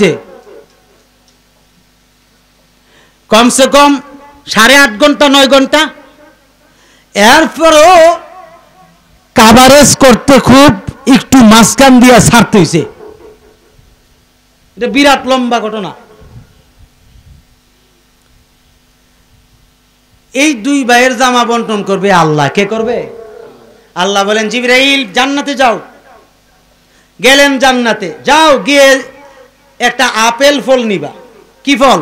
হয়েছে? কমসে কম 8.5 ঘন্টা 9 ঘন্টা। এরপরও কাভারেজ করতে খুব একটু মাঝখান দিয়া ছাড়তে হয়েছে। এটা বিরাট লম্বা ঘটনা। এই দুই ভাইয়ের জামা বন্টন করবে আল্লাহ। কে করবে? আল্লাহ বলেন জিবরাইল জান্নাতে যাও। গেলেন জান্নাতে, যাও গিয়ে একটা আপেল ফল নিবা। কি ফল?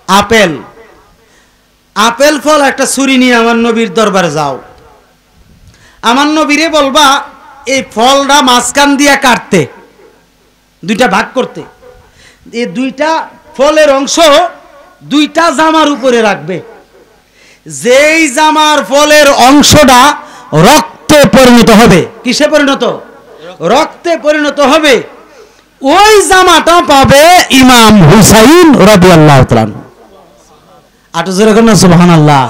আপেল। আপেল ফল একটা ছুরি নিয়ে আমার নবীর দরবারে যাও। আমার নবীরে বলবা এই ফলটা মাঝখান দিয়া কাটতে, দুইটা ভাগ করতে। এই দুইটা ফলের অংশ দুইটা জামার উপরে রাখবে। যেই জামার ফলের অংশটা রক্তে পরিণত হবে, কিসে পরিণত? রক্তে পরিণত হবে, ওই জামাটা পাবে ইমাম হুসাইন রাদিয়াল্লাহু তাআলা। আটো জোরে কোন সুবহানাল্লাহ।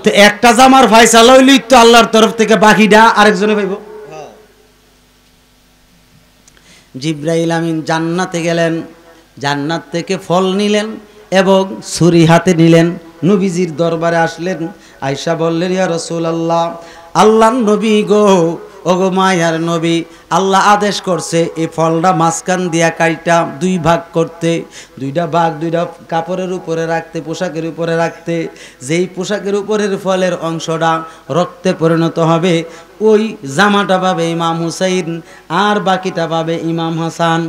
তো একটা জামার ফয়সালা হইলেই তো আল্লাহর তরফ থেকে, বাকিটা আরেকজনে পাইব। জিবরাইল আমিন জান্নাতে গেলেন, জান্নাত থেকে ফল নিলেন এবং ছুরি হাতে নিলেন, নবীজির দরবারে আসলেন। আয়েশা বললেন ইয়া রাসূলুল্লাহ, আল্লাহর নবী গো, ওগো মায়ার নবী, আল্লাহ আদেশ করছে এই ফলটা মাঝখান দিয়া কাইটা দুই ভাগ করতে, দুইটা ভাগ দুইটা কাপড়ের উপরে রাখতে, পোশাকের উপরে রাখতে। যেই পোশাকের উপরের ফলের অংশটা রক্তে পরিণত হবে, ওই জামাটা পাবে ইমাম হুসাইন, আর বাকিটা পাবে ইমাম হাসান।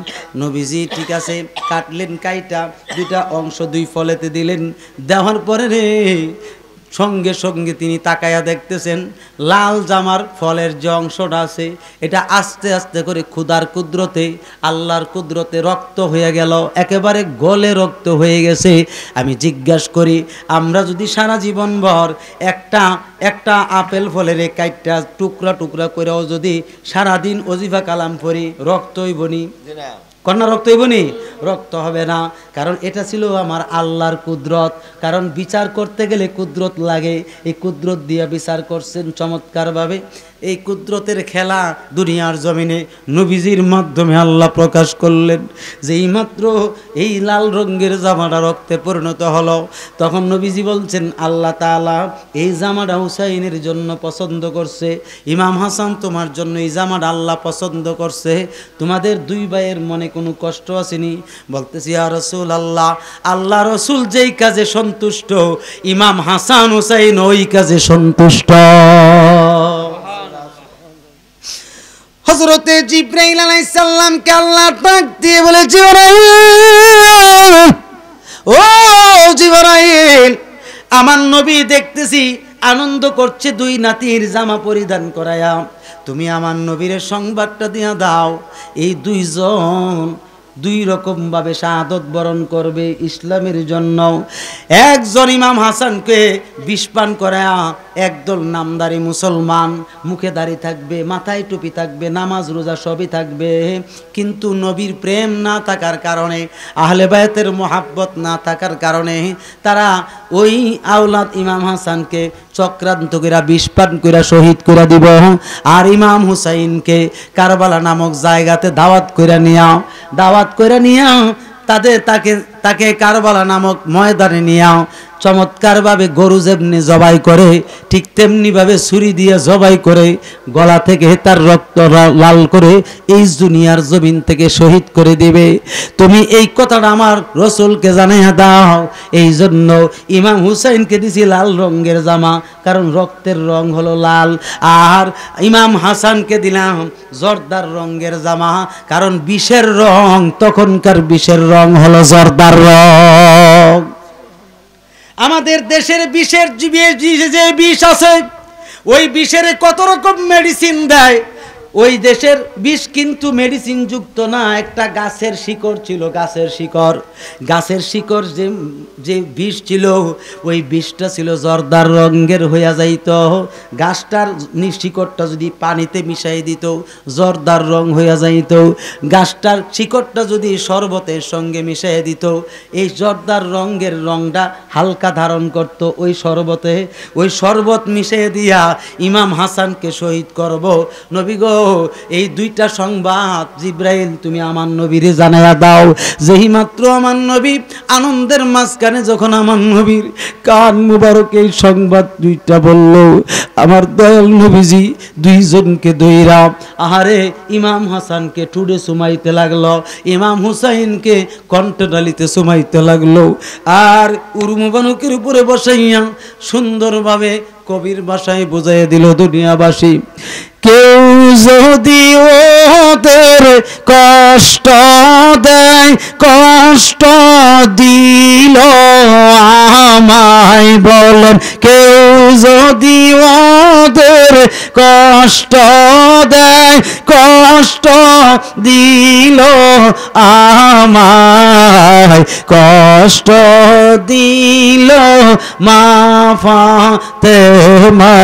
নবীজি ঠিক আছে কাটলেন, কাইটা দুইটা অংশ দুই ফলেতে দিলেন। দেওয়ার পরে রে সঙ্গে সঙ্গে তিনি তাকায়া দেখতেছেন লাল জামার ফলের যে অংশটা আছে এটা আস্তে আস্তে করে খুদার কুদরতে, আল্লাহর কুদরতে রক্ত হয়ে গেল, একেবারে গলে রক্ত হয়ে গেছে। আমি জিজ্ঞাসা করি, আমরা যদি সারা জীবনভর একটা আপেল ফলের কাইটটা টুকরা টুকরা করেও যদি সারাদিন ওজিফা কালাম পড়ি, রক্ত হইবনি? কন্যা রক্ত হইবনি? রক্ত হবে না। কারণ এটা ছিল আমার আল্লাহর কুদরত। কারণ বিচার করতে গেলে কুদরত লাগে, এই কুদরত দিয়ে বিচার করছেন চমৎকারভাবে। এই কুদরতের খেলা দুনিয়ার জমিনে নবীজির মাধ্যমে আল্লাহ প্রকাশ করলেন। যেই মাত্র এই লাল রঙের জামাটা রক্তে পরিণত হলো, তখন নবীজি বলছেন আল্লাহ তাআলা এই জামাটা হুসাইনের জন্য পছন্দ করছে। ইমাম হাসান তোমার জন্য এই জামাটা আল্লাহ পছন্দ করছে। তোমাদের দুই ভাইয়ের মনে কোনো কষ্ট আসেনি? বলতেছি ইয়া রাসূলুল্লাহ, আল্লাহ রাসূল যেই কাজে সন্তুষ্ট, ইমাম হাসান হুসাইন ওই কাজে সন্তুষ্ট। হযরতে জিবরাইল আলাইহিস সালামকে আল্লাহ ডাক দিয়ে বলে, জিবরাইল, ও জিবরাইল, আমার নবী দেখতেছি আনন্দ করছে দুই নাতির জামা পরিধান করায়া, তুমি আমার নবীর সংবাদটা দিয়া দাও এই দুইজন দুই রকম ভাবে শাহাদত বরণ করবে ইসলামের জন্য। একজন ইমাম হাসানকে বিষ পান করায়া একদল নামদারি মুসলমান, মুখে দাড়ি থাকবে, মাথায় টুপি থাকবে, নামাজ রোজা সবই থাকবে, কিন্তু নবীর প্রেম না থাকার কারণে, আহলে বায়তের মোহাব্বত না থাকার কারণে তারা ওই আওলাদ ইমাম হাসানকে চক্রান্ত করে বিষ পান করে শহীদ করে দিব। আর ইমাম হুসাইনকে কারবালা নামক জায়গাতে দাওয়াত করে নিয়া তাকে কারবালা নামক ময়দানে নিয়া চমৎকারভাবে গরু যেমনি জবাই করে, ঠিক তেমনিভাবে ছুরি দিয়ে জবাই করে গলা থেকে তার রক্ত লাল করে এই দুনিয়ার জমিন থেকে শহীদ করে দিবে। তুমি এই কথাটা আমার রসুলকে জানাইয়া দাও। এই জন্য ইমাম হুসাইনকে দিছি লাল রঙের জামা, কারণ রক্তের রং হলো লাল। আর ইমাম হাসানকে দিলাম জর্দার রঙের জামা, কারণ বিষের রং, তখনকার বিষের রং হলো জর্দার রং। আমাদের দেশের বিষের যে বিষ আছে, ওই বিষের কত রকম মেডিসিন দেয়। ওই দেশের বিষ কিন্তু মেডিসিন যুক্ত না, একটা গাছের শিকড় ছিল, গাছের শিকড় যে বিষ ছিল, ওই বিষটা ছিল জর্দার রঙের হইয়া যাইত। গাছটার শিকড়টা যদি পানিতে মিশাই দিত জর্দার রং হইয়া যাইত। গাছটার শিকড়টা যদি শরবতের সঙ্গে মিশাই দিত, এই জর্দার রঙের রংটা হালকা ধারণ করত ওই শরবতে। ওই শরবত মিশিয়ে দিয়া ইমাম হাসানকে শহীদ করব। নবী গো, এই দুইটা সংবাদ জিব্রাইল তুমি আমার নবীরে জানায়া দাও। যেই মাত্র আমার নবী আনন্দের মাঝখানে যখন আমার নবীর কান মুবারক এই সংবাদ দুইটা বলল, আমার দয়াল নবীজি দুইজনকে দইরা আহারে ইমাম হাসানকে টুডে সুমাইতে লাগলো, ইমাম হুসাইনকে কণ্ঠডালিতে সুমাইতে লাগলো, আর উরুমুবানুকের উপরে বসাইয়া সুন্দরভাবে কবির ভাষায় বুঝাই দিল দুনিয়াবাসী, কেউ যদি ওদের কষ্ট দেয়, কষ্ট দিল আমায় বলেন, কেউ যদি ওদের কষ্ট দেয়, কষ্ট দিল আমায়, কষ্ট দিল মা ফাতেমাকে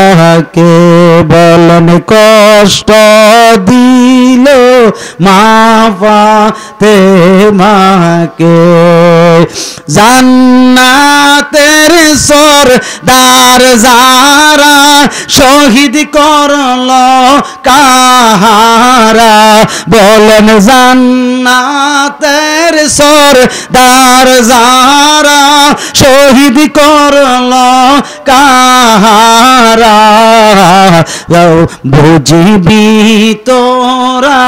বলেন, কষ্ট দিল মা ফাতেমাকে, জান্নাতের সরদার যারা শহীদ করল কাহারা বলেন, জান্নাতের সরদার যারা শহীদ করল কাহারা, বুঝিবি তোরা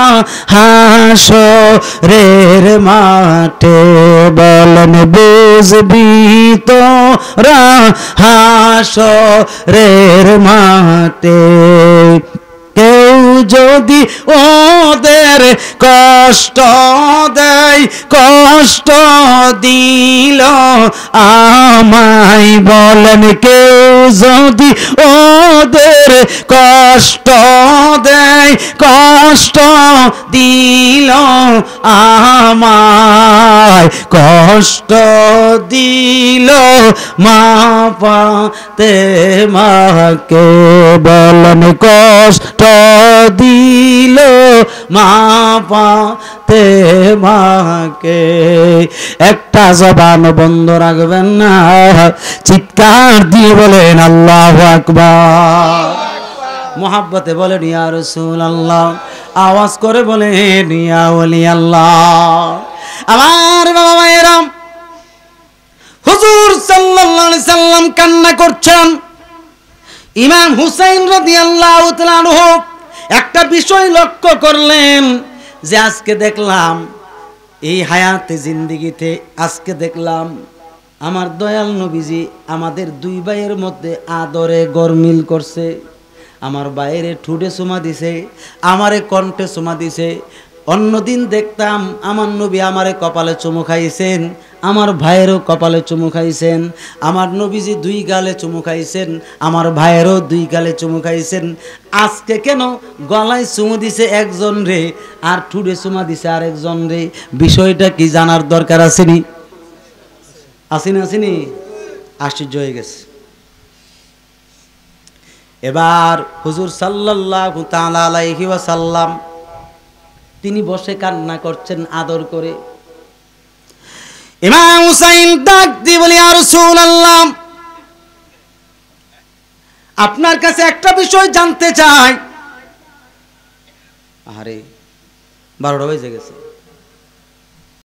হাসরের মাঠে বলেন, বুঝবি তোরা হাসরের মাঠে, কেউ যদি ওদের কষ্ট দেয়, কষ্ট দিল আমায় বলেন, কেউ যদি ওদের কষ্ট দেয়, কষ্ট দিল আমায়, কষ্ট দিল মা ফাতেমাকে বলেন, কষ্ট দিল মা ফাতেমাকে। একটা জবান বন্ধ রাখবেন না, চিৎকার দিয়ে বলেন আল্লাহু আকবার। মোহাব্বতে বলেন ইয়া রাসূলুল্লাহ, আওয়াজ করে বলেন ইয়া ওলি আল্লাহ। আমার বাবা মায়েরা, হুজুর সাল্লাল্লাহু আলাইহি সাল্লাম কান্না করছেন। ইমাম হুসাইন রাদিয়াল্লাহু তাআলা আনহু একটা বিষয় লক্ষ্য করলেন যে আজকে দেখলাম এই হায়াতে জিন্দেগিতে, আজকে দেখলাম আমার দয়াল নবীজি আমাদের দুই ভাইয়ের মধ্যে আদরে গরমিল করছে। আমার ভাইয়েরে ঠুটে চুমা দিছে, আমারে কণ্ঠে চুমা দিছে। অন্যদিন দেখতাম আমার নবী আমারে কপালে চুমু খাইছেন, আমার ভাইয়েরও কপালে চুমু খাইছেন, আমার নবীজি দুই গালে চুমু খাইছেন, আমার ভাইয়েরও দুই গালে চুমু খাইছেন। আজকে কেন গলায় চুমু দিছে একজন রে আর ঠুটে চুমা দিছে আরেকজন রে? বিষয়টা কি জানার দরকার আসেনি? আসেনি? আশ্চর্য হয়ে গেছে। এবার হুজুর সাল্লাল্লাহু তাআলা আলাইহি ওয়াসাল্লাম তিনি বসে কান্না করছেন আদর করে। ইমাম হুসাইন ডাক দিয়ে বলে, ইয়া রাসূলুল্লাহ, আপনার কাছে একটা বিষয় জানতে চাই। আরে 12টা বেজে গেছে।